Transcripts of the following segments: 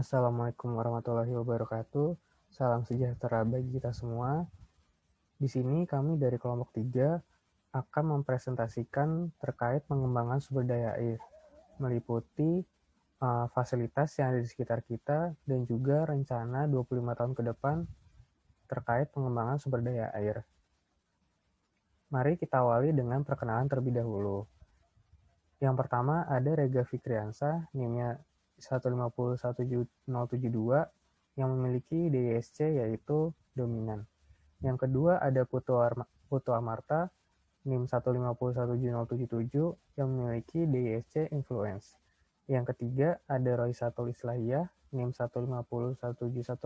Assalamualaikum warahmatullahi wabarakatuh. Salam sejahtera bagi kita semua. Di sini kami dari kelompok 3 akan mempresentasikan terkait pengembangan sumber daya air, meliputi fasilitas yang ada di sekitar kita dan juga rencana 25 tahun ke depan terkait pengembangan sumber daya air. Mari kita awali dengan perkenalan terlebih dahulu. Yang pertama ada Rega Fikriansa, NIM-nya 1501072 yang memiliki DISC yaitu dominan. Yang kedua ada Putu Amarta, NIM 1501077 yang memiliki DISC influence. Yang ketiga ada Roysatul Islahiyah, NIM 1501716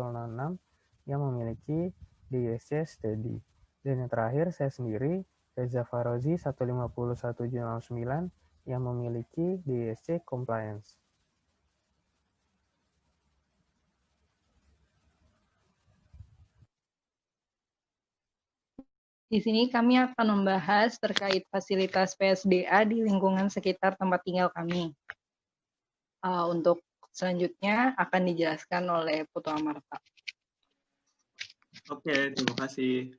yang memiliki DISC steady. Dan yang terakhir saya sendiri, Reza Farozi 1501769 yang memiliki DISC compliance. Di sini kami akan membahas terkait fasilitas PSDA di lingkungan sekitar tempat tinggal kami. Untuk selanjutnya akan dijelaskan oleh Putu Amarta. Oke, terima kasih.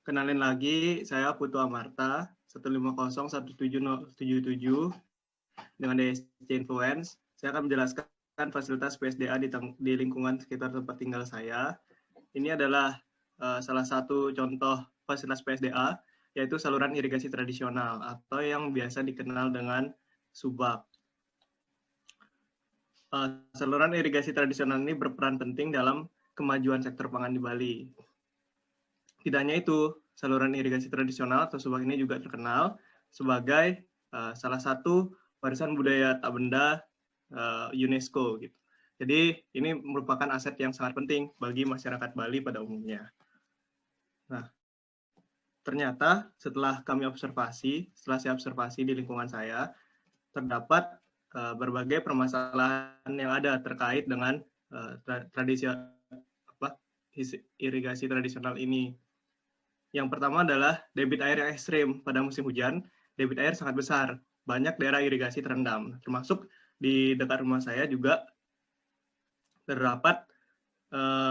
Kenalin lagi, saya Putu Amarta, 1501777 dengan DSC Influence. Saya akan menjelaskan fasilitas PSDA di lingkungan sekitar tempat tinggal saya. Ini adalah salah satu contoh fasilitas PSDA, yaitu saluran irigasi tradisional atau yang biasa dikenal dengan subak. Saluran irigasi tradisional ini berperan penting dalam kemajuan sektor pangan di Bali. Tidak hanya itu, saluran irigasi tradisional atau subak ini juga terkenal sebagai salah satu warisan budaya tak benda UNESCO gitu. Jadi ini merupakan aset yang sangat penting bagi masyarakat Bali pada umumnya. Nah, ternyata setelah saya observasi di lingkungan saya, terdapat berbagai permasalahan yang ada terkait dengan irigasi tradisional ini. Yang pertama adalah debit air yang ekstrim. Pada musim hujan, debit air sangat besar. Banyak daerah irigasi terendam. Termasuk di dekat rumah saya juga terdapat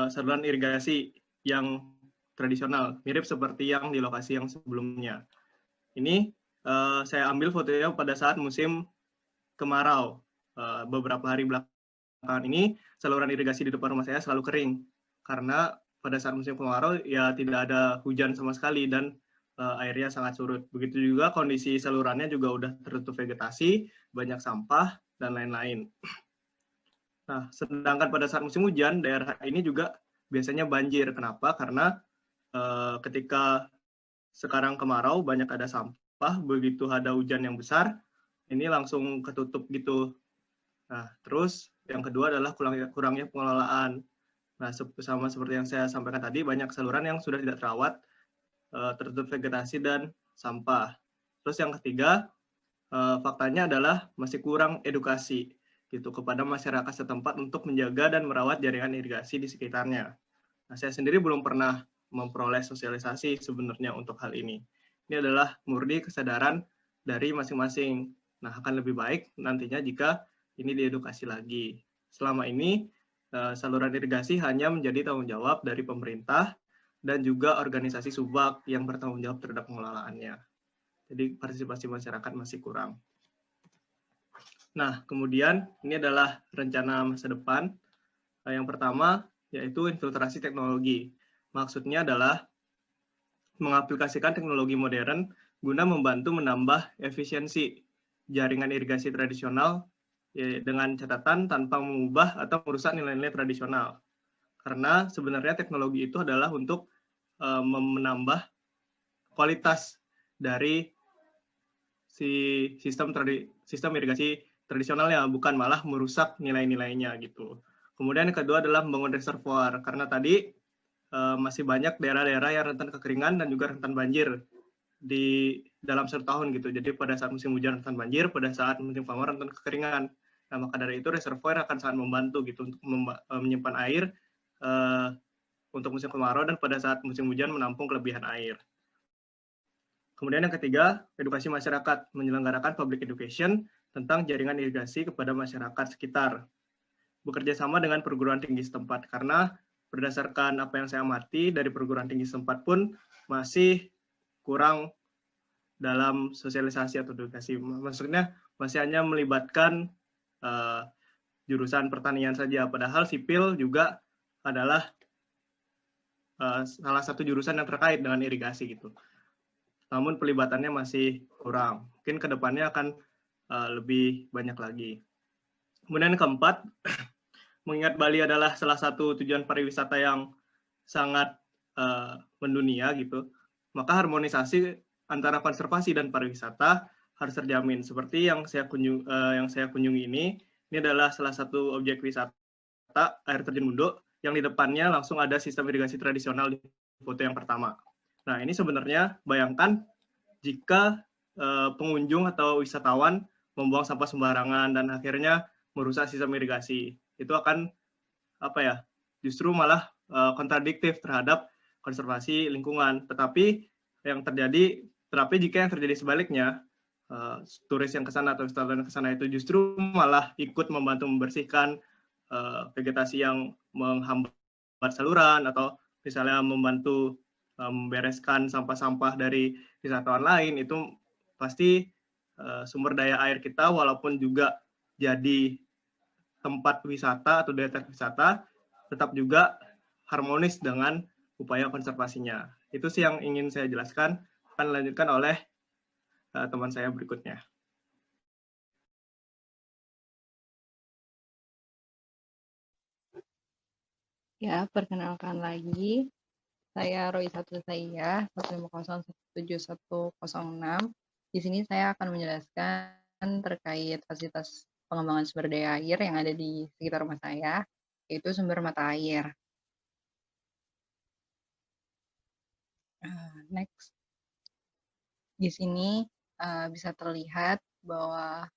saluran irigasi yang tradisional, mirip seperti yang di lokasi yang sebelumnya. Ini saya ambil fotonya pada saat musim kemarau. Beberapa hari belakangan ini, saluran irigasi di depan rumah saya selalu kering. Karena pada saat musim kemarau, ya tidak ada hujan sama sekali dan airnya sangat surut. Begitu juga kondisi salurannya juga udah tertutup vegetasi, banyak sampah, dan lain-lain. Nah, sedangkan pada saat musim hujan, daerah ini juga biasanya banjir. Kenapa? Karena ketika sekarang kemarau, banyak ada sampah, begitu ada hujan yang besar, ini langsung ketutup gitu. Nah, terus yang kedua adalah kurangnya pengelolaan. Nah, sama seperti yang saya sampaikan tadi, banyak saluran yang sudah tidak terawat, tertutup vegetasi dan sampah. Terus yang ketiga, faktanya adalah masih kurang edukasi gitu kepada masyarakat setempat untuk menjaga dan merawat jaringan irigasi di sekitarnya. Nah, saya sendiri belum pernah memperoleh sosialisasi sebenarnya untuk hal ini. Ini adalah murni kesadaran dari masing-masing. Nah, akan lebih baik nantinya jika ini diedukasi lagi. Selama ini, saluran irigasi hanya menjadi tanggung jawab dari pemerintah dan juga organisasi subak yang bertanggung jawab terhadap pengelolaannya. Jadi partisipasi masyarakat masih kurang. Nah, kemudian ini adalah rencana masa depan. Yang pertama yaitu infiltrasi teknologi. Maksudnya adalah mengaplikasikan teknologi modern guna membantu menambah efisiensi jaringan irigasi tradisional dengan catatan tanpa mengubah atau merusak nilai-nilai tradisional. Karena sebenarnya teknologi itu adalah untuk menambah kualitas dari sistem irigasi tradisionalnya, bukan malah merusak nilai-nilainya gitu. Kemudian yang kedua adalah membangun reservoir, karena tadi masih banyak daerah-daerah yang rentan kekeringan dan juga rentan banjir di dalam satu tahun gitu. Jadi pada saat musim hujan rentan banjir, pada saat musim kemarau rentan kekeringan. Nah, maka dari itu reservoir akan sangat membantu gitu untuk menyimpan air untuk musim kemarau dan pada saat musim hujan menampung kelebihan air. Kemudian yang ketiga, edukasi masyarakat, menyelenggarakan public education tentang jaringan irigasi kepada masyarakat sekitar. bekerja sama dengan perguruan tinggi setempat, karena berdasarkan apa yang saya amati dari perguruan tinggi setempat pun masih kurang dalam sosialisasi atau edukasi. Maksudnya masih hanya melibatkan jurusan pertanian saja, padahal sipil juga adalah salah satu jurusan yang terkait dengan irigasi gitu. Namun pelibatannya masih kurang. Mungkin kedepannya akan lebih banyak lagi. Kemudian keempat, mengingat Bali adalah salah satu tujuan pariwisata yang sangat mendunia gitu, maka harmonisasi antara konservasi dan pariwisata harus terjamin. Seperti yang saya kunjungi ini adalah salah satu objek wisata air terjun Mundo yang di depannya langsung ada sistem irigasi tradisional di foto yang pertama. Nah, ini sebenarnya bayangkan jika pengunjung atau wisatawan membuang sampah sembarangan dan akhirnya merusak sistem irigasi. Itu akan justru malah kontradiktif terhadap konservasi lingkungan. Tetapi jika yang terjadi sebaliknya, turis yang ke sana atau wisatawan ke sana itu justru malah ikut membantu membersihkan vegetasi yang menghambat saluran, atau misalnya membantu membereskan sampah-sampah dari wisatawan lain, itu pasti sumber daya air kita walaupun juga jadi tempat wisata atau daya tarik wisata tetap juga harmonis dengan upaya konservasinya. Itu sih yang ingin saya jelaskan, akan dilanjutkan oleh teman saya berikutnya. Ya, perkenalkan lagi. Saya Roy Satria, 150171006. Di sini saya akan menjelaskan terkait fasilitas pengembangan sumber daya air yang ada di sekitar rumah saya, yaitu sumber mata air. Next. Di sini bisa terlihat bahwa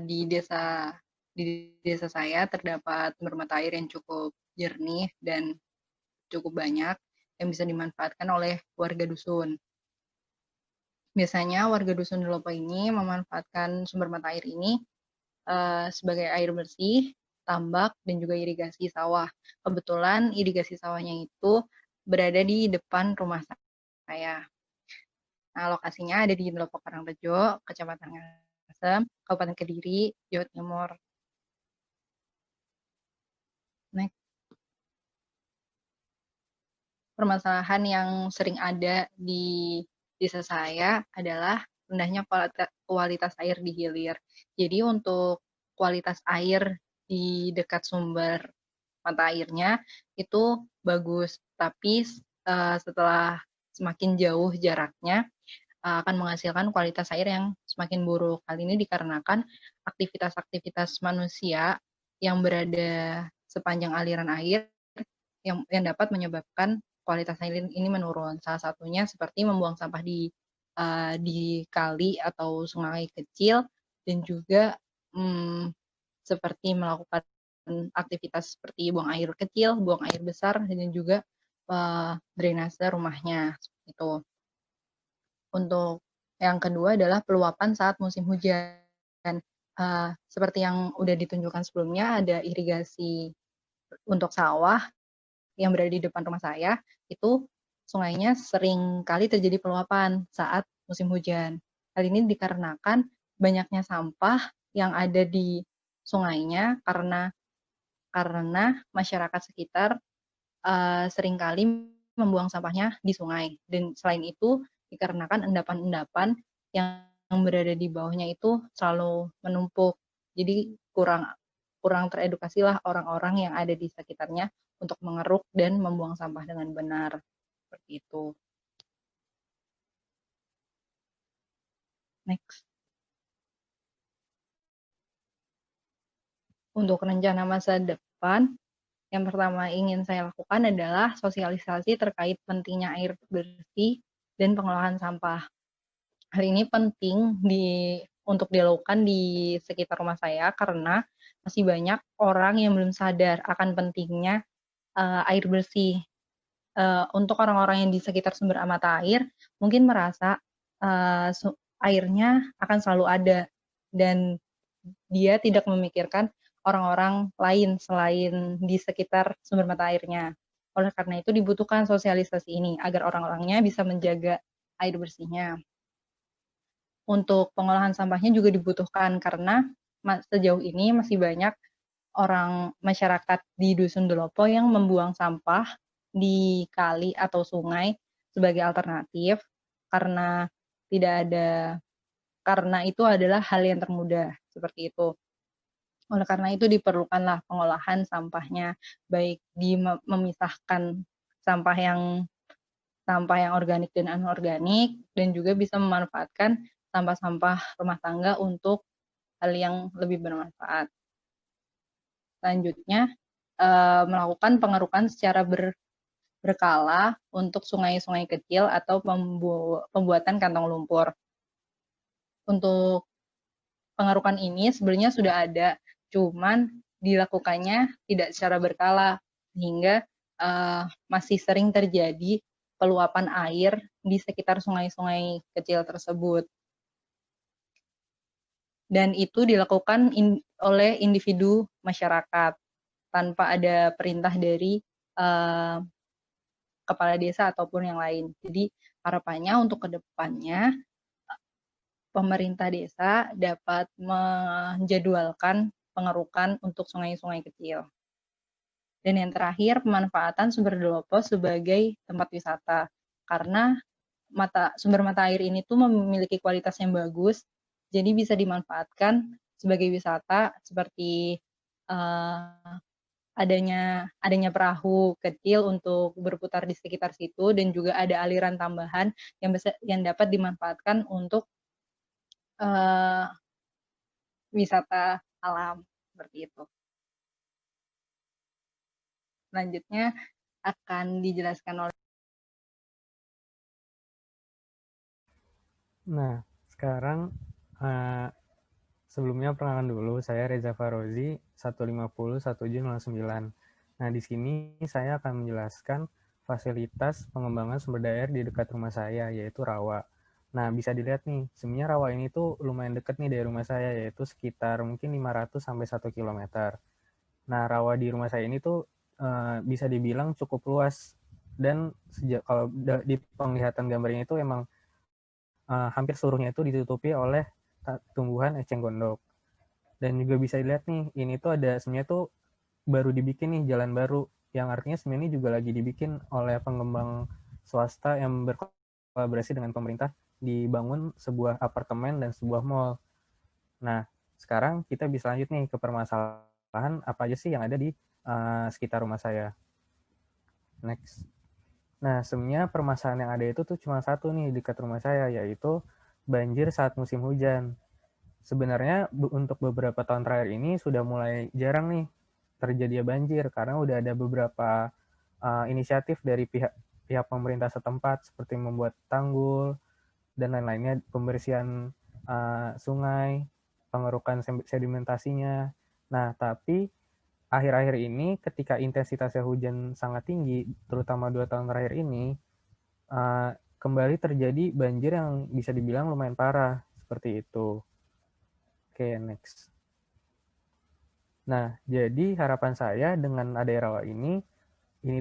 di desa saya terdapat sumber mata air yang cukup jernih dan cukup banyak yang bisa dimanfaatkan oleh warga dusun. Biasanya warga dusun Delopo ini memanfaatkan sumber mata air ini sebagai air bersih, tambak, dan juga irigasi sawah. Kebetulan irigasi sawahnya itu berada di depan rumah saya. Nah, lokasinya ada di Delopo Karangrejo, Kecamatan Ngasem, Kabupaten Kediri, Jawa Timur. Next. Permasalahan yang sering ada di desa saya adalah rendahnya kualitas air di hilir. Jadi untuk kualitas air di dekat sumber mata airnya itu bagus, tapi setelah semakin jauh jaraknya akan menghasilkan kualitas air yang semakin buruk. Hal ini dikarenakan aktivitas-aktivitas manusia yang berada sepanjang aliran air yang dapat menyebabkan kualitas air ini menurun. Salah satunya seperti membuang sampah di kali atau sungai kecil, dan juga seperti melakukan aktivitas seperti buang air kecil, buang air besar, dan juga drainase rumahnya. Itu. Untuk yang kedua adalah peluapan saat musim hujan. Seperti yang udah ditunjukkan sebelumnya, ada irigasi untuk sawah yang berada di depan rumah saya, itu sungainya sering kali terjadi peluapan saat musim hujan. Hal ini dikarenakan banyaknya sampah yang ada di sungainya karena masyarakat sekitar seringkali membuang sampahnya di sungai. Dan selain itu dikarenakan endapan-endapan yang berada di bawahnya itu selalu menumpuk. Jadi kurang teredukasilah orang-orang yang ada di sekitarnya untuk mengeruk dan membuang sampah dengan benar. Seperti itu. Next. Untuk rencana masa depan, yang pertama ingin saya lakukan adalah sosialisasi terkait pentingnya air bersih dan pengelolaan sampah. Hal ini penting untuk dilakukan di sekitar rumah saya karena masih banyak orang yang belum sadar akan pentingnya air bersih. Untuk orang-orang yang di sekitar sumber mata air mungkin merasa airnya akan selalu ada dan dia tidak memikirkan orang-orang lain selain di sekitar sumber mata airnya. Oleh karena itu dibutuhkan sosialisasi ini agar orang-orangnya bisa menjaga air bersihnya. Untuk pengolahan sampahnya juga dibutuhkan karena sejauh ini masih banyak orang masyarakat di Dusun Delopo yang membuang sampah di kali atau sungai sebagai alternatif karena tidak ada karena itu adalah hal yang termudah seperti itu. Oleh karena itu diperlukanlah pengolahan sampahnya, baik memisahkan sampah yang organik dan anorganik, dan juga bisa memanfaatkan sampah-sampah rumah tangga untuk hal yang lebih bermanfaat. Selanjutnya, melakukan pengerukan secara berkala untuk sungai-sungai kecil atau pembuatan kantong lumpur. Untuk pengerukan ini sebenarnya sudah ada, cuman dilakukannya tidak secara berkala, sehingga masih sering terjadi peluapan air di sekitar sungai-sungai kecil tersebut. Dan itu dilakukan oleh individu masyarakat tanpa ada perintah dari kepala desa ataupun yang lain. Jadi harapannya untuk kedepannya pemerintah desa dapat menjadwalkan pengerukan untuk sungai-sungai kecil. Dan yang terakhir, pemanfaatan sumber Delopo sebagai tempat wisata. Karena sumber mata air ini tuh memiliki kualitas yang bagus, jadi bisa dimanfaatkan sebagai wisata seperti adanya perahu kecil untuk berputar di sekitar situ, dan juga ada aliran tambahan yang dapat dimanfaatkan untuk wisata alam seperti itu. Selanjutnya akan dijelaskan oleh. Nah, sekarang sebelumnya perkenalan dulu, saya Reza Farozi, 1501709. Nah, di sini saya akan menjelaskan fasilitas pengembangan sumber daya air di dekat rumah saya, yaitu rawa. Nah, bisa dilihat nih, sebenarnya rawa ini tuh lumayan dekat nih dari rumah saya, yaitu sekitar mungkin 500 sampai 1 km. Nah, rawa di rumah saya ini tuh bisa dibilang cukup luas, dan kalau di penglihatan gambar ini tuh emang hampir seluruhnya itu ditutupi oleh tumbuhan eceng gondok. Dan juga bisa dilihat nih, ini tuh ada sebenarnya tuh baru dibikin nih jalan baru, yang artinya sebenarnya ini juga lagi dibikin oleh pengembang swasta yang berkolaborasi dengan pemerintah, dibangun sebuah apartemen dan sebuah mall. Nah, sekarang kita bisa lanjut nih ke permasalahan apa aja sih yang ada di sekitar rumah saya. Next. Nah, sebenarnya permasalahan yang ada itu tuh cuma satu nih dekat rumah saya, yaitu banjir saat musim hujan. Sebenarnya untuk beberapa tahun terakhir ini sudah mulai jarang nih terjadi banjir, karena udah ada beberapa inisiatif dari pihak pemerintah setempat, seperti membuat tanggul dan lain-lainnya, pembersihan sungai, pengerukan sedimentasinya. Nah, tapi akhir-akhir ini ketika intensitasnya hujan sangat tinggi, terutama 2 tahun terakhir ini, kembali terjadi banjir yang bisa dibilang lumayan parah, seperti itu. Oke, next. Nah, jadi harapan saya dengan adanya rawa ini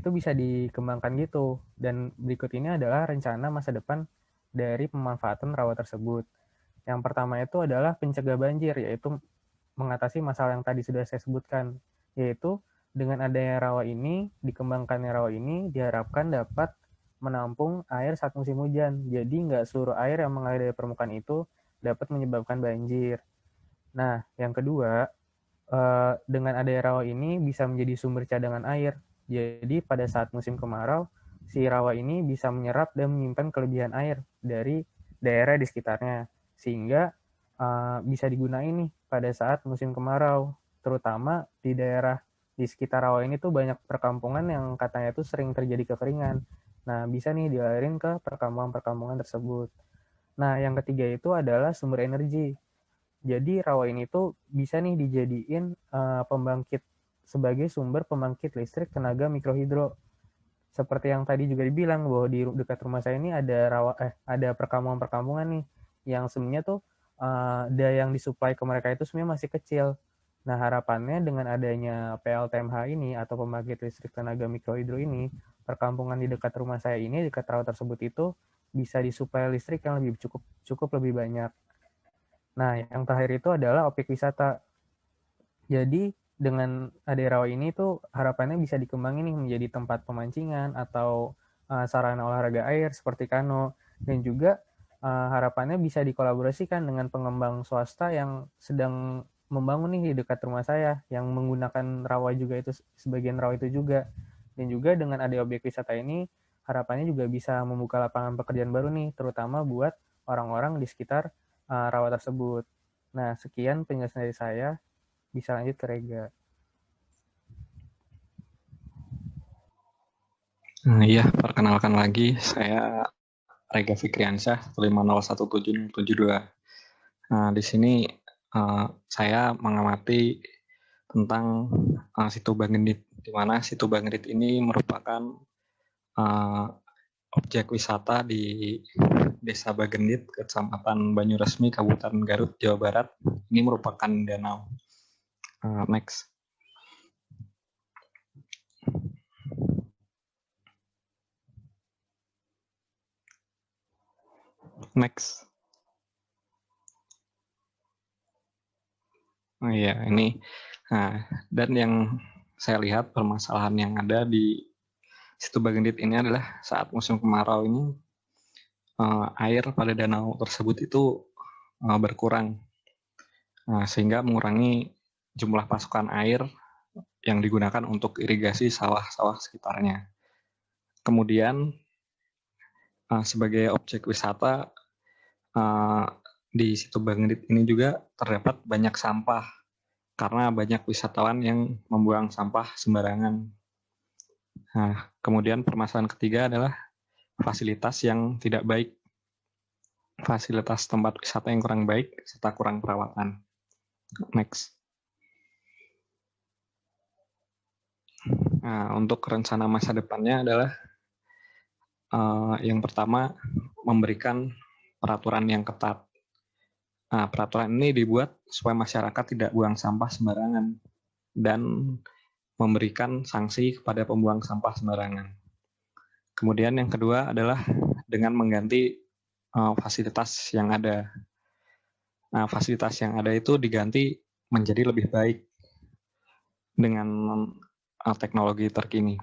tuh bisa dikembangkan gitu. Dan berikut ini adalah rencana masa depan dari pemanfaatan rawa tersebut. Yang pertama itu adalah pencegah banjir, yaitu mengatasi masalah yang tadi sudah saya sebutkan, yaitu dengan adanya rawa ini, dikembangkannya rawa ini diharapkan dapat menampung air saat musim hujan. Jadi nggak seluruh air yang mengalir dari permukaan itu dapat menyebabkan banjir. Nah, yang kedua, dengan adanya rawa ini bisa menjadi sumber cadangan air. Jadi pada saat musim kemarau, si rawa ini bisa menyerap dan menyimpan kelebihan air dari daerah di sekitarnya, sehingga bisa digunakan nih pada saat musim kemarau, terutama di daerah di sekitar rawa ini tuh banyak perkampungan yang katanya tuh sering terjadi kekeringan. Nah, bisa nih dialirin ke perkampungan-perkampungan tersebut. Nah, yang ketiga itu adalah sumber energi. Jadi rawa ini tuh bisa nih dijadiin pembangkit sebagai sumber pembangkit listrik tenaga mikrohidro. Seperti yang tadi juga dibilang bahwa di dekat rumah saya ini ada perkampungan-perkampungan nih yang sebenarnya tuh daya yang disuplai ke mereka itu sebenarnya masih kecil. Nah, harapannya dengan adanya PLTMH ini atau pembangkit listrik tenaga mikrohidro ini, perkampungan di dekat rumah saya ini, dekat rawa tersebut itu bisa disuplai listrik yang lebih cukup lebih banyak. Nah, yang terakhir itu adalah objek wisata. Jadi dengan adanya rawa ini tuh harapannya bisa dikembangin nih menjadi tempat pemancingan atau sarana olahraga air seperti kano, dan juga harapannya bisa dikolaborasikan dengan pengembang swasta yang sedang membangun nih di dekat rumah saya yang menggunakan rawa juga, itu sebagian rawa itu juga. Dan juga dengan ada objek wisata ini harapannya juga bisa membuka lapangan pekerjaan baru nih, terutama buat orang-orang di sekitar rawa tersebut. Nah, sekian penjelasan dari saya. Bisa lanjut ke Rega. Iya, perkenalkan lagi, saya Rega Fikriansyah, 5017072. Nah, di sini saya mengamati tentang Situ Bagendit, di mana Situ Bagendit ini merupakan objek wisata di Desa Bagendit, Kecamatan Banyuresmi, Kabupaten Garut, Jawa Barat. Ini merupakan danau. Next. Next. Oh iya, ini. Nah, dan yang saya lihat permasalahan yang ada di Situ Bagendit ini adalah saat musim kemarau ini air pada danau tersebut itu berkurang, sehingga mengurangi jumlah pasokan air yang digunakan untuk irigasi sawah-sawah sekitarnya. Kemudian sebagai objek wisata di Situ Bagendit ini juga terdapat banyak sampah karena banyak wisatawan yang membuang sampah sembarangan. Nah, kemudian permasalahan ketiga adalah fasilitas yang tidak baik. Fasilitas tempat wisata yang kurang baik serta kurang perawatan. Next. Nah, untuk rencana masa depannya adalah yang pertama memberikan peraturan yang ketat. Nah, peraturan ini dibuat supaya masyarakat tidak buang sampah sembarangan dan memberikan sanksi kepada pembuang sampah sembarangan. Kemudian yang kedua adalah dengan mengganti fasilitas yang ada. Nah, fasilitas yang ada itu diganti menjadi lebih baik dengan teknologi terkini.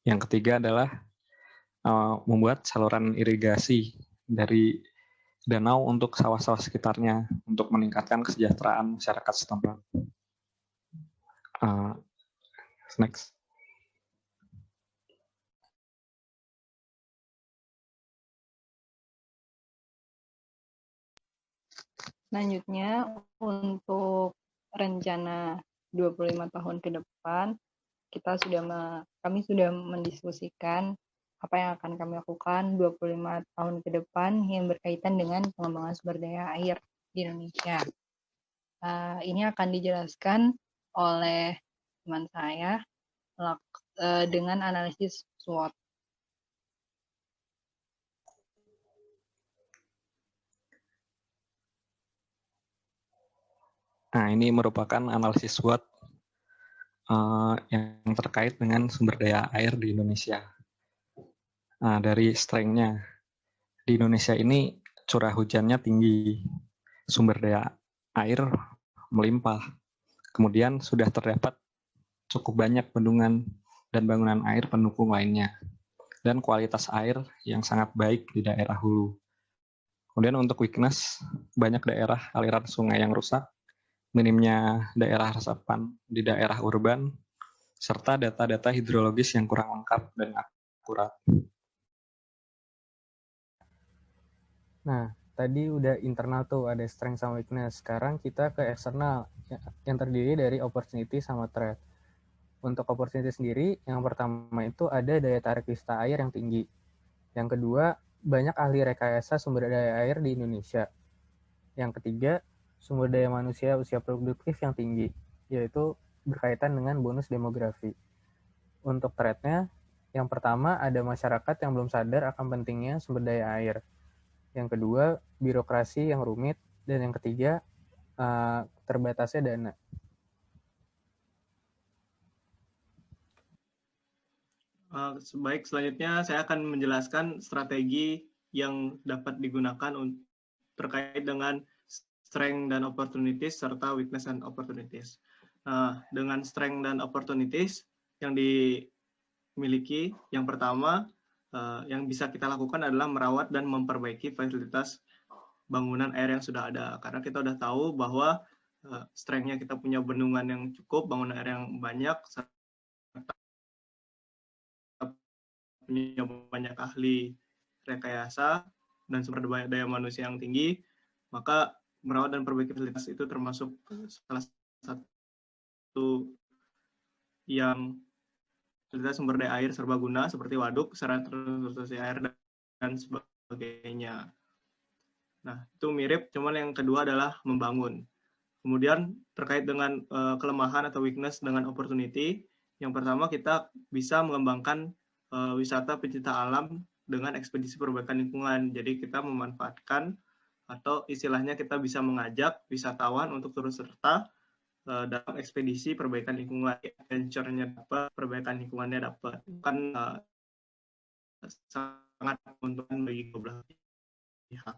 Yang ketiga adalah membuat saluran irigasi dari danau untuk sawah-sawah sekitarnya untuk meningkatkan kesejahteraan masyarakat setempat. Next. Selanjutnya, untuk rencana 25 tahun ke depan, kami sudah mendiskusikan apa yang akan kami lakukan 25 tahun ke depan yang berkaitan dengan pengembangan sumber daya air di Indonesia. Ini akan dijelaskan oleh teman saya dengan analisis SWOT. Nah, ini merupakan analisis SWOT yang terkait dengan sumber daya air di Indonesia. Nah, dari strength-nya, di Indonesia ini curah hujannya tinggi, sumber daya air melimpah. Kemudian sudah terdapat cukup banyak bendungan dan bangunan air pendukung lainnya, dan kualitas air yang sangat baik di daerah hulu. Kemudian untuk weakness, banyak daerah aliran sungai yang rusak, minimnya daerah resapan di daerah urban, serta data-data hidrologis yang kurang lengkap dan akurat. Nah, tadi udah internal tuh, ada strength sama weakness. Sekarang kita ke eksternal, yang terdiri dari opportunity sama threat. Untuk opportunity sendiri, yang pertama itu ada daya tarik wisata air yang tinggi. Yang kedua, banyak ahli rekayasa sumber daya air di Indonesia. Yang ketiga, sumber daya manusia usia produktif yang tinggi, yaitu berkaitan dengan bonus demografi. Untuk threat-nya, yang pertama ada masyarakat yang belum sadar akan pentingnya sumber daya air. Yang kedua, birokrasi yang rumit. Dan yang ketiga, terbatasnya dana. Baik, selanjutnya saya akan menjelaskan strategi yang dapat digunakan terkait dengan strength dan opportunities serta weakness and opportunities. Dengan strength dan opportunities yang dimiliki, yang pertama yang bisa kita lakukan adalah merawat dan memperbaiki fasilitas bangunan air yang sudah ada. Karena kita sudah tahu bahwa strength-nya kita punya bendungan yang cukup, bangunan air yang banyak, punya banyak ahli rekayasa dan sumber daya manusia yang tinggi, maka merawat dan perbaiki fasilitas itu termasuk salah satu yang fasilitas sumber daya air serbaguna seperti waduk, sarana transportasi air, dan sebagainya. Nah, itu mirip, cuman yang kedua adalah membangun. Kemudian terkait dengan kelemahan atau weakness dengan opportunity, yang pertama kita bisa mengembangkan wisata pencinta alam dengan ekspedisi perbaikan lingkungan. Jadi kita memanfaatkan atau istilahnya kita bisa mengajak wisatawan untuk turut serta dalam ekspedisi perbaikan lingkungan. Adventure-nya dapat, perbaikan lingkungannya dapat. Kan sangat menguntungkan bagi kedua belah pihak.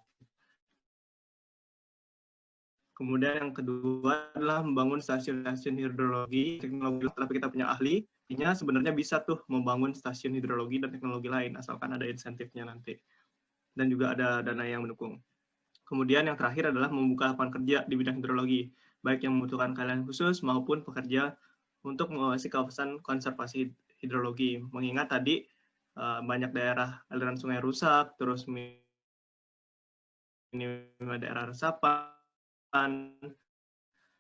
Kemudian yang kedua adalah membangun stasiun-stasiun hidrologi, teknologi, tapi kita punya ahli, artinya sebenarnya bisa tuh membangun stasiun hidrologi dan teknologi lain, asalkan ada insentifnya nanti. Dan juga ada dana yang mendukung. Kemudian yang terakhir adalah membuka lapangan kerja di bidang hidrologi, baik yang membutuhkan keahlian khusus maupun pekerja untuk mengawasi kawasan konservasi hidrologi. Mengingat tadi banyak daerah aliran sungai rusak, terus daerah resapan.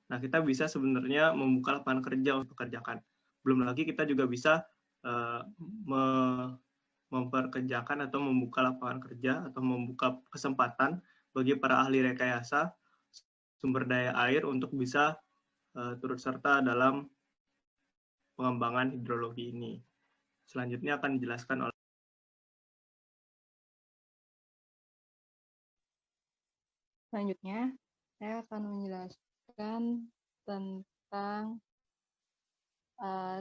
Nah, kita bisa sebenarnya membuka lapangan kerja untuk pekerjakan. Belum lagi kita juga bisa memperkerjakan atau membuka lapangan kerja atau membuka kesempatan bagi para ahli rekayasa sumber daya air untuk bisa turut serta dalam pengembangan hidrologi ini. Selanjutnya akan dijelaskan oleh Selanjutnya, saya akan menjelaskan tentang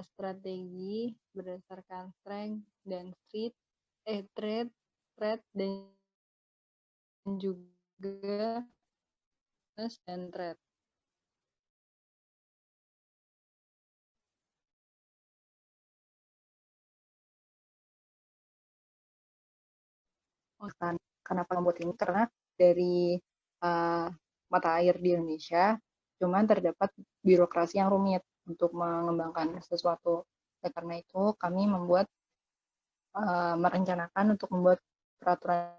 strategi berdasarkan strength dan threat dan juga weakness dan threat. Kenapa membuat ini? Karena dari mata air di Indonesia, cuman terdapat birokrasi yang rumit untuk mengembangkan sesuatu. Karena itu kami merencanakan untuk membuat peraturan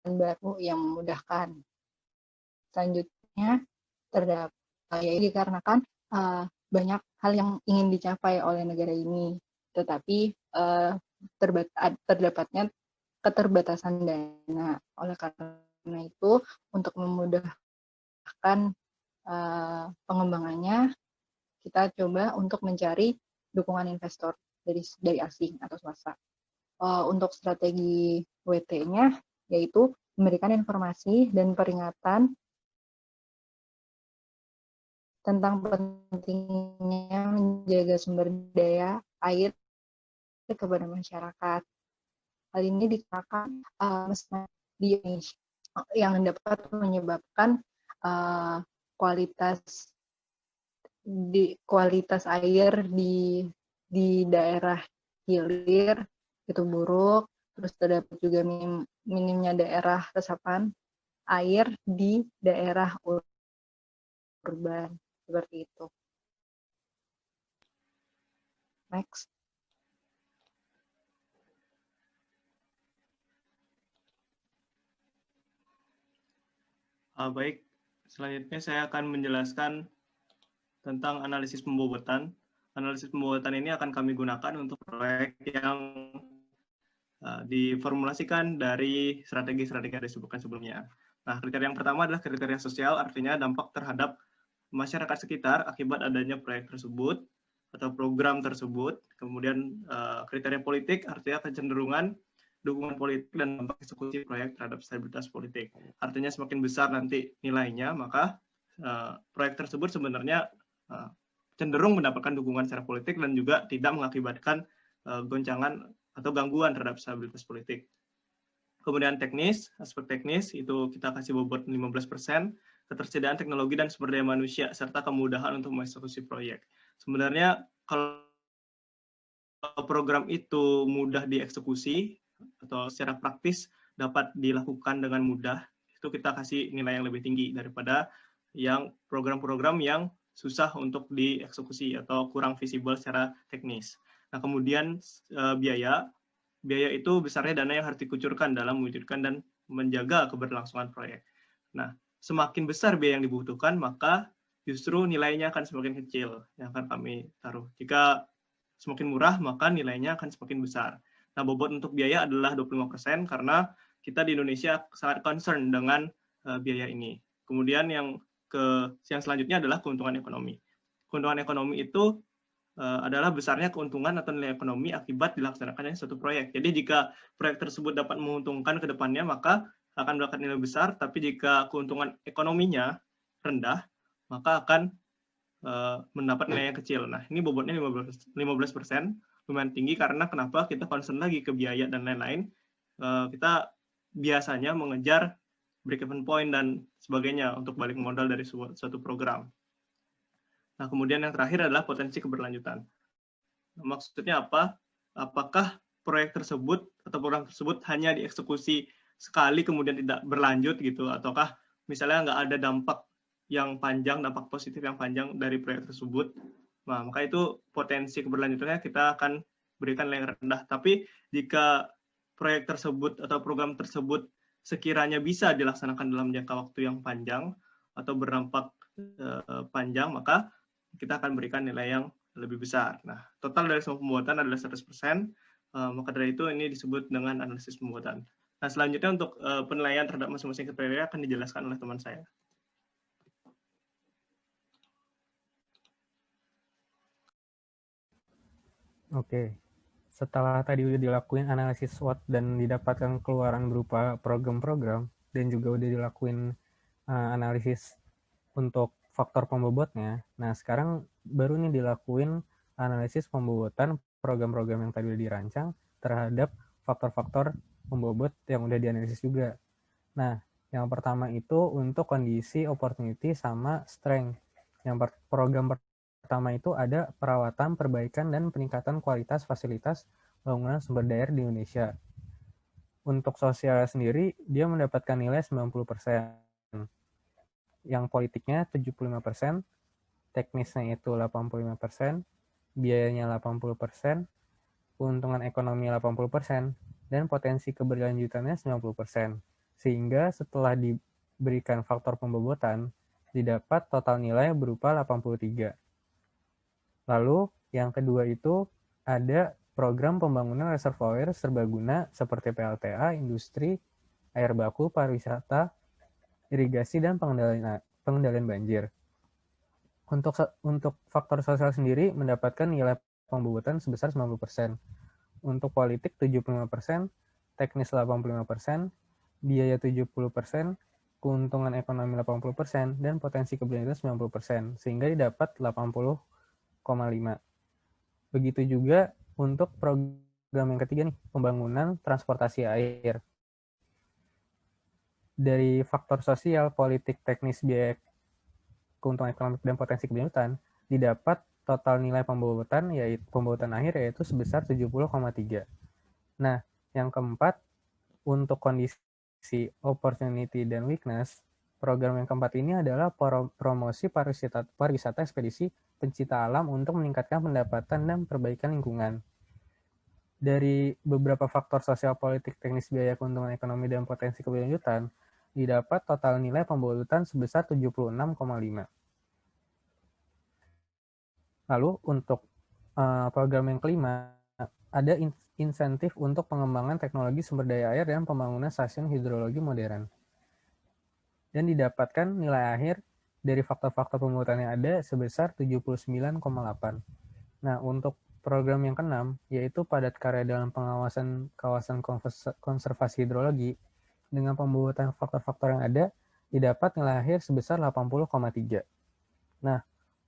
baru yang memudahkan. Selanjutnya terdapat yaitu dikarenakan banyak hal yang ingin dicapai oleh negara ini, tetapi terdapatnya keterbatasan dana. Oleh karena itu, untuk memudahkan pengembangannya, kita coba untuk mencari dukungan investor dari asing atau swasta. Untuk strategi WT-nya, yaitu memberikan informasi dan peringatan tentang pentingnya menjaga sumber daya air kepada masyarakat. Hal ini dikarenakan di Indonesia yang dapat menyebabkan kualitas air di daerah hilir itu buruk, terus terdapat juga minimnya daerah resapan air di daerah urban, seperti itu. Next. Baik, selanjutnya saya akan menjelaskan tentang analisis pembobotan. Analisis pembobotan ini akan kami gunakan untuk proyek yang diformulasikan dari strategi-strategi yang disebutkan sebelumnya. Nah, kriteria yang pertama adalah kriteria sosial, artinya dampak terhadap masyarakat sekitar akibat adanya proyek tersebut atau program tersebut. Kemudian kriteria politik, artinya kecenderungan dukungan politik dan dampak eksekusi proyek terhadap stabilitas politik. Artinya semakin besar nanti nilainya, maka proyek tersebut sebenarnya cenderung mendapatkan dukungan secara politik dan juga tidak mengakibatkan goncangan atau gangguan terhadap stabilitas politik. Kemudian teknis, aspek teknis itu kita kasih bobot 15%, ketersediaan teknologi dan sumber daya manusia, serta kemudahan untuk mengeksekusi proyek. Sebenarnya kalau program itu mudah dieksekusi atau secara praktis dapat dilakukan dengan mudah, itu kita kasih nilai yang lebih tinggi daripada yang program-program yang susah untuk dieksekusi atau kurang visible secara teknis. Nah, kemudian biaya itu besarnya dana yang harus dikucurkan dalam mewujudkan dan menjaga keberlangsungan proyek. Nah, semakin besar biaya yang dibutuhkan, maka justru nilainya akan semakin kecil yang akan kami taruh. Jika semakin murah, maka nilainya akan semakin besar. Nah, bobot untuk biaya adalah 25% karena kita di Indonesia sangat concern dengan biaya ini. Kemudian yang selanjutnya adalah keuntungan ekonomi. Keuntungan ekonomi itu adalah besarnya keuntungan atau nilai ekonomi akibat dilaksanakannya suatu proyek. Jadi jika proyek tersebut dapat menguntungkan ke depannya, maka akan mendapat nilai besar, tapi jika keuntungan ekonominya rendah, maka akan mendapat nilai yang kecil. Nah, ini bobotnya 15%, lumayan tinggi karena kenapa kita concern lagi ke biaya dan lain-lain. Kita biasanya mengejar break-even point dan sebagainya untuk balik modal dari suatu program. Nah, kemudian yang terakhir adalah potensi keberlanjutan. Maksudnya apa? Apakah proyek tersebut atau program tersebut hanya dieksekusi sekali kemudian tidak berlanjut gitu, ataukah misalnya nggak ada dampak yang panjang, dampak positif yang panjang dari proyek tersebut? Nah, maka itu potensi keberlanjutannya kita akan berikan nilai rendah. Tapi jika proyek tersebut atau program tersebut sekiranya bisa dilaksanakan dalam jangka waktu yang panjang atau berdampak panjang, maka kita akan berikan nilai yang lebih besar. Nah, total dari semua pembuatan adalah 100%, maka dari itu ini disebut dengan analisis pembuatan. Nah, selanjutnya untuk penilaian terhadap masing-masing kriteria akan dijelaskan oleh teman saya. Oke, setelah tadi udah dilakuin analisis SWOT dan didapatkan keluaran berupa program-program, dan juga udah dilakuin analisis untuk faktor pembobotnya. Nah, sekarang baru nih dilakuin analisis pembobotan program-program yang tadi udah dirancang terhadap faktor-faktor pembobot yang udah dianalisis juga. Nah, yang pertama itu untuk kondisi, opportunity, sama strength. Yang program pertama itu ada perawatan, perbaikan, dan peningkatan kualitas fasilitas bangunan sumber daya di Indonesia. Untuk sosial sendiri, dia mendapatkan nilai 90%. Yang politiknya 75%, teknisnya itu 85%, biayanya 80%, keuntungan ekonomi 80%, dan potensi keberlanjutannya 90%. Sehingga setelah diberikan faktor pembobotan, didapat total nilai berupa 83. Lalu yang kedua itu ada program pembangunan reservoir serbaguna seperti PLTA, industri, air baku, pariwisata, irigasi, dan pengendalian banjir. Untuk faktor sosial sendiri mendapatkan nilai pembobotan sebesar 90%. Untuk politik 75%, teknis 85%, biaya 70%, keuntungan ekonomi 80%, dan potensi keberlanjutan 90%, sehingga didapat 80,5. Begitu juga untuk program yang ketiga nih, pembangunan transportasi air. Dari faktor sosial, politik, teknis, biaya, keuntungan ekonomi, dan potensi keberlanjutan, didapat total nilai pembobotan akhir yaitu sebesar 70,3. Nah, yang keempat, untuk kondisi, opportunity, dan weakness, program yang keempat ini adalah promosi pariwisata ekspedisi pencinta alam untuk meningkatkan pendapatan dan perbaikan lingkungan. Dari beberapa faktor sosial, politik, teknis, biaya, keuntungan ekonomi, dan potensi keberlanjutan, didapat total nilai pembobotan sebesar 76,5. Lalu untuk program yang kelima, ada insentif untuk pengembangan teknologi sumber daya air dan pembangunan stasiun hidrologi modern. Dan didapatkan nilai akhir dari faktor-faktor pembobotan yang ada sebesar 79,8. Nah, untuk program yang keenam, yaitu padat karya dalam pengawasan kawasan konservasi hidrologi, dengan pembuatan faktor-faktor yang ada, didapat nilai akhir sebesar 80,3. Nah,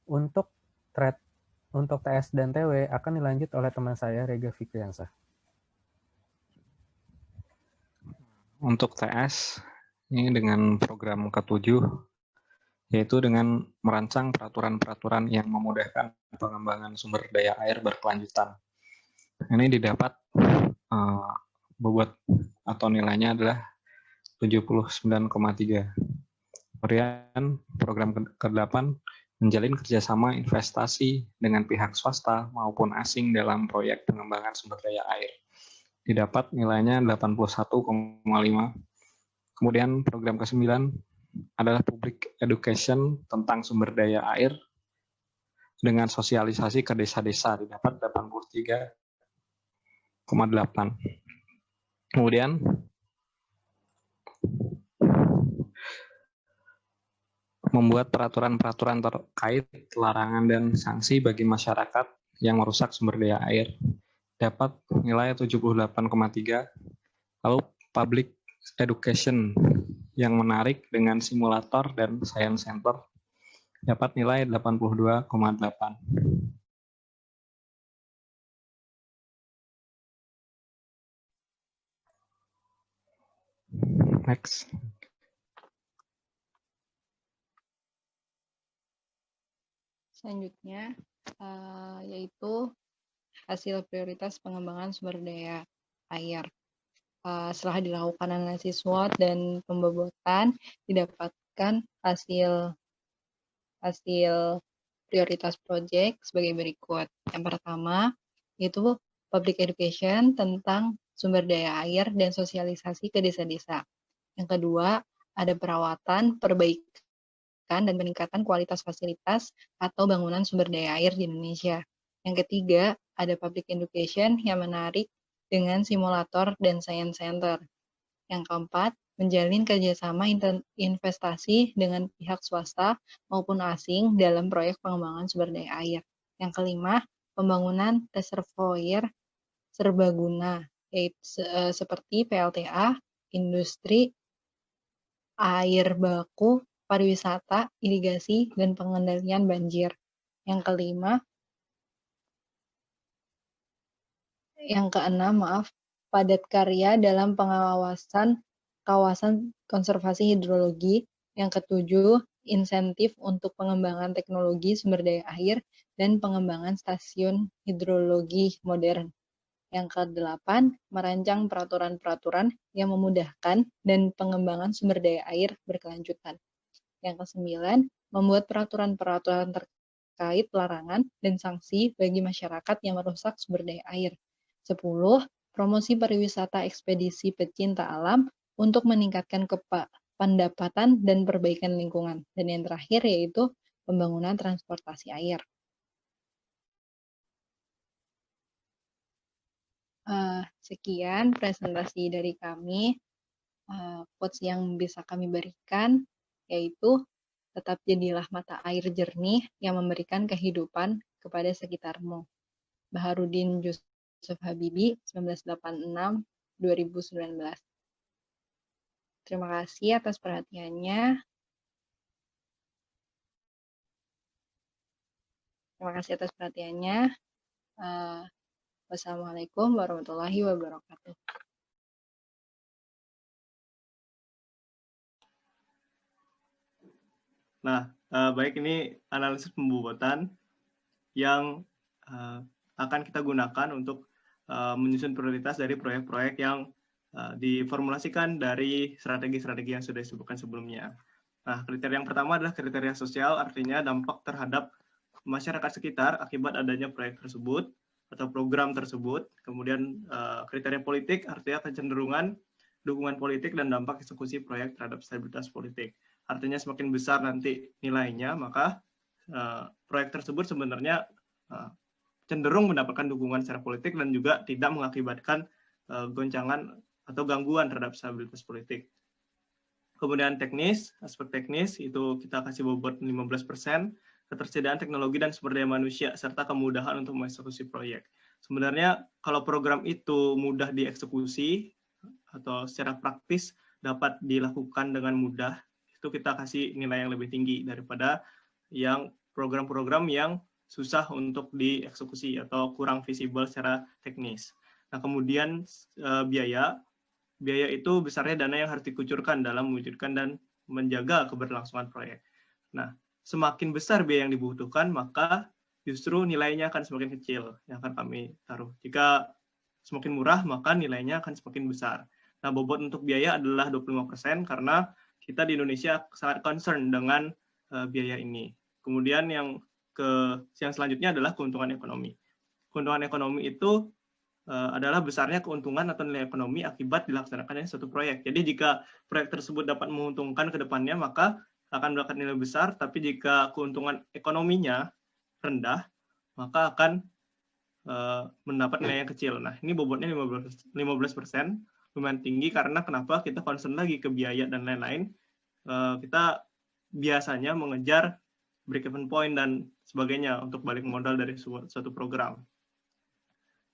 untuk TS dan TW akan dilanjut oleh teman saya, Rega Fikriansah. Untuk TS, ini dengan program ke-7, yaitu dengan merancang peraturan-peraturan yang memudahkan pengembangan sumber daya air berkelanjutan. Ini didapat bobot atau nilainya adalah 79,3. Kemudian program ke-8 menjalin kerjasama investasi dengan pihak swasta maupun asing dalam proyek pengembangan sumber daya air. Didapat nilainya 81,5. Kemudian program ke-9 adalah public education tentang sumber daya air dengan sosialisasi ke desa-desa, didapat 83,8. Kemudian membuat peraturan-peraturan terkait larangan dan sanksi bagi masyarakat yang merusak sumber daya air, dapat nilai 78,3. Lalu public education yang menarik dengan simulator dan science center, dapat nilai 82,8. Next. Selanjutnya, yaitu hasil prioritas pengembangan sumber daya air. Setelah dilakukan analisis SWOT dan pembobotan, didapatkan hasil prioritas proyek sebagai berikut. Yang pertama, yaitu public education tentang sumber daya air dan sosialisasi ke desa-desa. Yang kedua, ada perawatan, perbaikan, dan peningkatan kualitas fasilitas atau bangunan sumber daya air di Indonesia. Yang ketiga, ada public education yang menarik dengan simulator dan science center. Yang keempat, menjalin kerjasama investasi dengan pihak swasta maupun asing dalam proyek pengembangan sumber daya air. Yang kelima, pembangunan reservoir serbaguna, yaitu seperti PLTA, industri, air baku, pariwisata, irigasi, dan pengendalian banjir. Yang keenam, padat karya dalam pengawasan kawasan konservasi hidrologi. Yang ketujuh, insentif untuk pengembangan teknologi sumber daya air dan pengembangan stasiun hidrologi modern. Yang kedelapan, merancang peraturan-peraturan yang memudahkan dan pengembangan sumber daya air berkelanjutan. Yang kesembilan, membuat peraturan-peraturan terkait larangan dan sanksi bagi masyarakat yang merusak sumber daya air. 10. Promosi pariwisata ekspedisi pecinta alam untuk meningkatkan pendapatan dan perbaikan lingkungan. Dan yang terakhir yaitu pembangunan transportasi air. Sekian presentasi dari kami. Quotes yang bisa kami berikan yaitu tetap jadilah mata air jernih yang memberikan kehidupan kepada sekitarmu. Baharudin Yusuf Habibie, 1986-2019. Terima kasih atas perhatiannya. Wassalamualaikum warahmatullahi wabarakatuh. Nah, baik, ini analisis pembobotan yang akan kita gunakan untuk menyusun prioritas dari proyek-proyek yang diformulasikan dari strategi-strategi yang sudah disebutkan sebelumnya. Nah, kriteria yang pertama adalah kriteria sosial, artinya dampak terhadap masyarakat sekitar akibat adanya proyek tersebut atau program tersebut. Kemudian kriteria politik, artinya kecenderungan dukungan politik dan dampak eksekusi proyek terhadap stabilitas politik. Artinya semakin besar nanti nilainya, maka proyek tersebut sebenarnya cenderung mendapatkan dukungan secara politik dan juga tidak mengakibatkan goncangan atau gangguan terhadap stabilitas politik. Kemudian teknis, aspek teknis itu kita kasih bobot 15%, ketersediaan teknologi dan sumber daya manusia, serta kemudahan untuk mengeksekusi proyek. Sebenarnya kalau program itu mudah dieksekusi atau secara praktis dapat dilakukan dengan mudah, itu kita kasih nilai yang lebih tinggi daripada yang program-program yang susah untuk dieksekusi atau kurang visible secara teknis. Nah, kemudian biaya itu besarnya dana yang harus dikucurkan dalam mewujudkan dan menjaga keberlangsungan proyek. Nah, semakin besar biaya yang dibutuhkan, maka justru nilainya akan semakin kecil yang akan kami taruh. Jika semakin murah, maka nilainya akan semakin besar. Nah, bobot untuk biaya adalah 25% karena kita di Indonesia sangat concern dengan biaya ini. Kemudian yang selanjutnya adalah keuntungan ekonomi. Keuntungan ekonomi itu adalah besarnya keuntungan atau nilai ekonomi akibat dilaksanakannya suatu proyek. Jadi jika proyek tersebut dapat menguntungkan ke depannya, maka akan mendapat nilai besar, tapi jika keuntungan ekonominya rendah, maka akan mendapat nilai yang kecil. Nah, ini bobotnya 15%, lumayan tinggi karena kenapa kita concern lagi ke biaya dan lain-lain. Kita biasanya mengejar break-even point dan sebagainya untuk balik modal dari suatu program.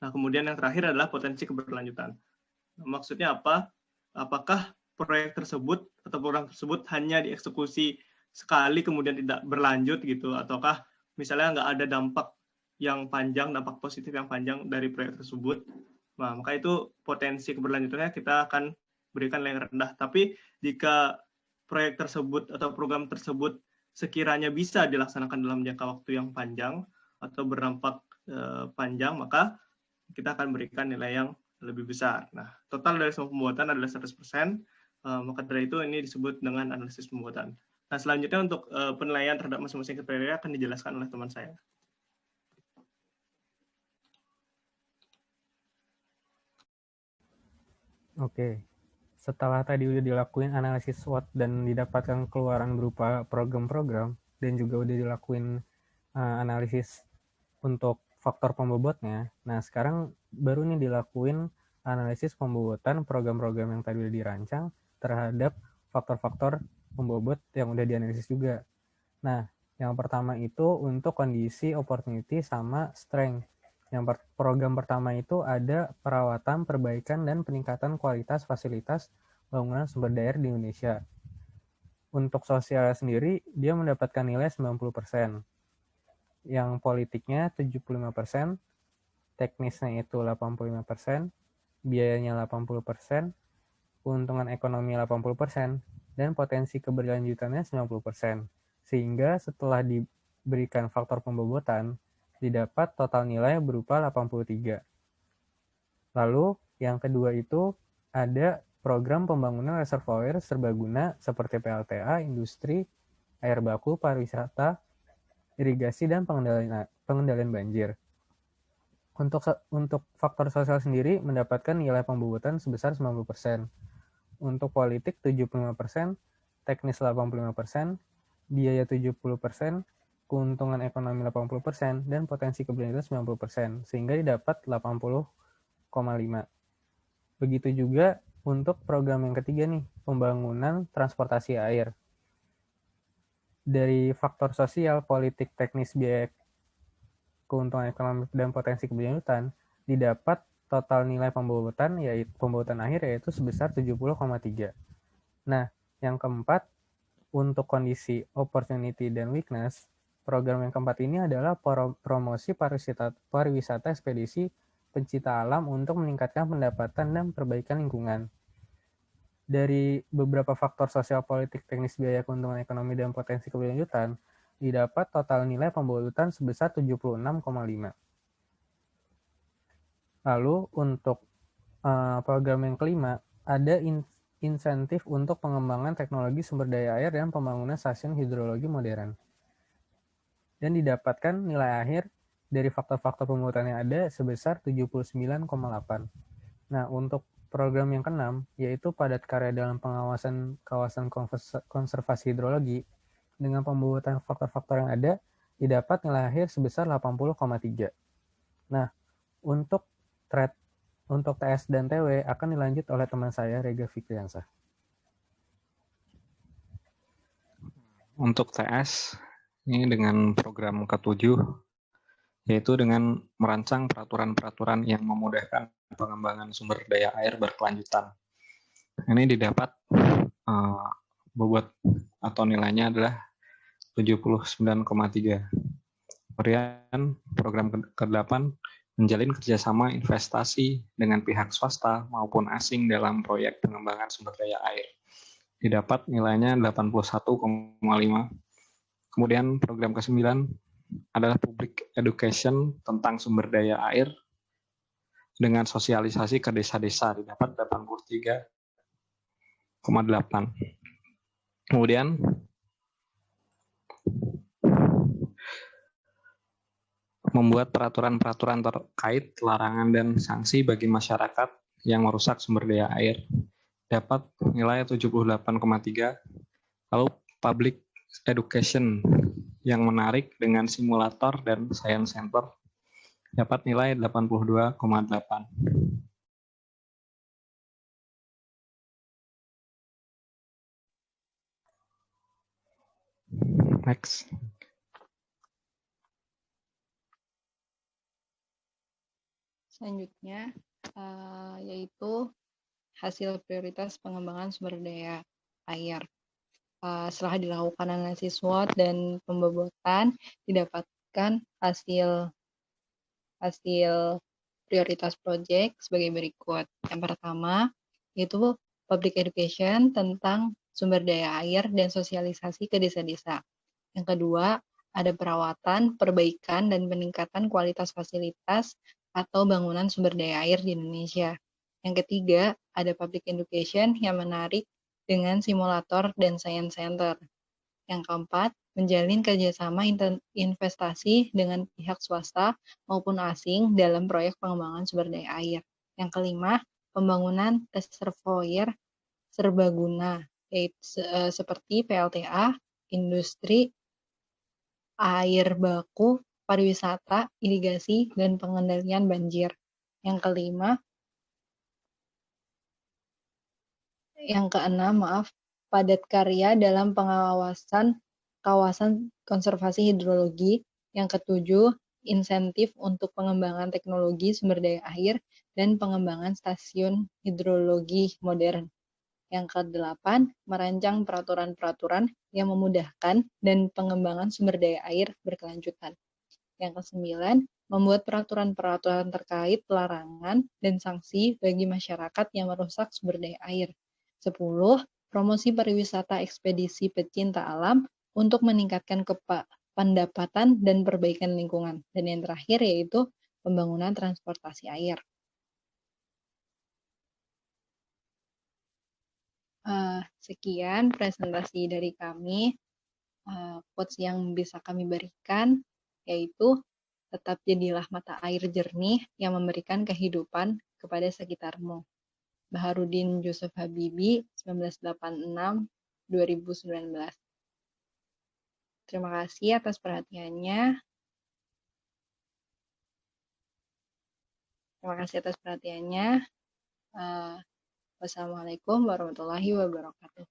Nah, kemudian yang terakhir adalah potensi keberlanjutan. Maksudnya apa? Apakah proyek tersebut atau program tersebut hanya dieksekusi sekali kemudian tidak berlanjut gitu, ataukah misalnya nggak ada dampak yang panjang, dampak positif yang panjang dari proyek tersebut? Nah, maka itu potensi keberlanjutannya kita akan berikan nilai yang rendah. Tapi jika proyek tersebut atau program tersebut sekiranya bisa dilaksanakan dalam jangka waktu yang panjang atau berdampak panjang, maka kita akan berikan nilai yang lebih besar. Nah, total dari semua pembuatan adalah 100%, maka dari itu ini disebut dengan analisis pembuatan. Nah, selanjutnya untuk penilaian terhadap masing-masing kriteria akan dijelaskan oleh teman saya. Oke, setelah tadi udah dilakuin analisis SWOT dan didapatkan keluaran berupa program-program, dan juga udah dilakuin analisis untuk faktor pembobotnya. Nah, sekarang baru nih dilakuin analisis pembobotan program-program yang tadi udah dirancang terhadap faktor-faktor pembobot yang udah dianalisis juga. Nah, yang pertama itu untuk kondisi, opportunity, sama strength. Yang program pertama itu ada perawatan, perbaikan, dan peningkatan kualitas fasilitas bangunan sumber daya di Indonesia. Untuk sosial sendiri, dia mendapatkan nilai 90%. Yang politiknya 75%, teknisnya itu 85%, biayanya 80%, keuntungan ekonomi 80%, dan potensi keberlanjutannya 90%. Sehingga setelah diberikan faktor pembobotan, didapat total nilai berupa 83. Lalu yang kedua itu ada program pembangunan reservoir serbaguna seperti PLTA, industri, air baku, pariwisata, irigasi, dan pengendalian banjir. Untuk faktor sosial sendiri mendapatkan nilai pembobotan sebesar 90%. Untuk politik 75%, teknis 85%, biaya 70%, keuntungan ekonomi 80%, dan potensi keberlanjutan 90%, sehingga didapat 80,5. Begitu juga untuk program yang ketiga nih, pembangunan transportasi air. Dari faktor sosial, politik, teknis, biaya, keuntungan ekonomi, dan potensi keberlanjutan, didapat total nilai pembobotan akhir yaitu sebesar 70,3. Nah, yang keempat, untuk kondisi opportunity dan weakness, program yang keempat ini adalah promosi pariwisata ekspedisi pencinta alam untuk meningkatkan pendapatan dan perbaikan lingkungan. Dari beberapa faktor sosial, politik, teknis, biaya, keuntungan ekonomi, dan potensi keberlanjutan, didapat total nilai pembobotan sebesar 76,5. Lalu untuk program yang kelima, ada insentif untuk pengembangan teknologi sumber daya air dan pembangunan stasiun hidrologi modern. Dan didapatkan nilai akhir dari faktor-faktor pembobotan yang ada sebesar 79,8. Nah, untuk program yang keenam, yaitu padat karya dalam pengawasan kawasan konservasi hidrologi, dengan pembobotan faktor-faktor yang ada, didapat nilai akhir sebesar 80,3. Nah, untuk TS dan TW akan dilanjut oleh teman saya, Rega Fikriansah. Untuk TS, Ini dengan program ke-7, yaitu dengan merancang peraturan-peraturan yang memudahkan pengembangan sumber daya air berkelanjutan. Ini didapat bobot atau nilainya adalah 79,3. Kemudian program ke-8 menjalin kerjasama investasi dengan pihak swasta maupun asing dalam proyek pengembangan sumber daya air. Didapat nilainya 81,5. Kemudian program ke-9 adalah public education tentang sumber daya air dengan sosialisasi ke desa-desa, didapat 83,8. Kemudian membuat peraturan-peraturan terkait larangan dan sanksi bagi masyarakat yang merusak sumber daya air, dapat nilai 78,3. Lalu public education yang menarik dengan simulator dan science center, dapat nilai 82,8. Next. Selanjutnya yaitu hasil prioritas pengembangan sumber daya air. Setelah dilakukan analisis SWOT dan pembobotan, didapatkan hasil prioritas proyek sebagai berikut. Yang pertama, yaitu public education tentang sumber daya air dan sosialisasi ke desa-desa. Yang kedua, ada perawatan, perbaikan, dan peningkatan kualitas fasilitas atau bangunan sumber daya air di Indonesia. Yang ketiga, ada public education yang menarik dengan simulator dan science center. Yang keempat, menjalin kerjasama investasi dengan pihak swasta maupun asing dalam proyek pengembangan sumber daya air. Yang kelima, pembangunan reservoir serbaguna, yaitu seperti PLTA, industri, air baku, pariwisata, irigasi, dan pengendalian banjir. Yang keenam, padat karya dalam pengawasan kawasan konservasi hidrologi. Yang ketujuh, insentif untuk pengembangan teknologi sumber daya air dan pengembangan stasiun hidrologi modern. Yang kedelapan, merancang peraturan-peraturan yang memudahkan dan pengembangan sumber daya air berkelanjutan. Yang kesembilan, membuat peraturan-peraturan terkait larangan dan sanksi bagi masyarakat yang merusak sumber daya air. 10. Promosi pariwisata ekspedisi pecinta alam untuk meningkatkan pendapatan dan perbaikan lingkungan. Dan yang terakhir yaitu pembangunan transportasi air. Sekian presentasi dari kami. Quotes yang bisa kami berikan yaitu tetap jadilah mata air jernih yang memberikan kehidupan kepada sekitarmu. Baharudin Yusuf Habibie, 1986-2019. Terima kasih atas perhatiannya. Wassalamualaikum warahmatullahi wabarakatuh.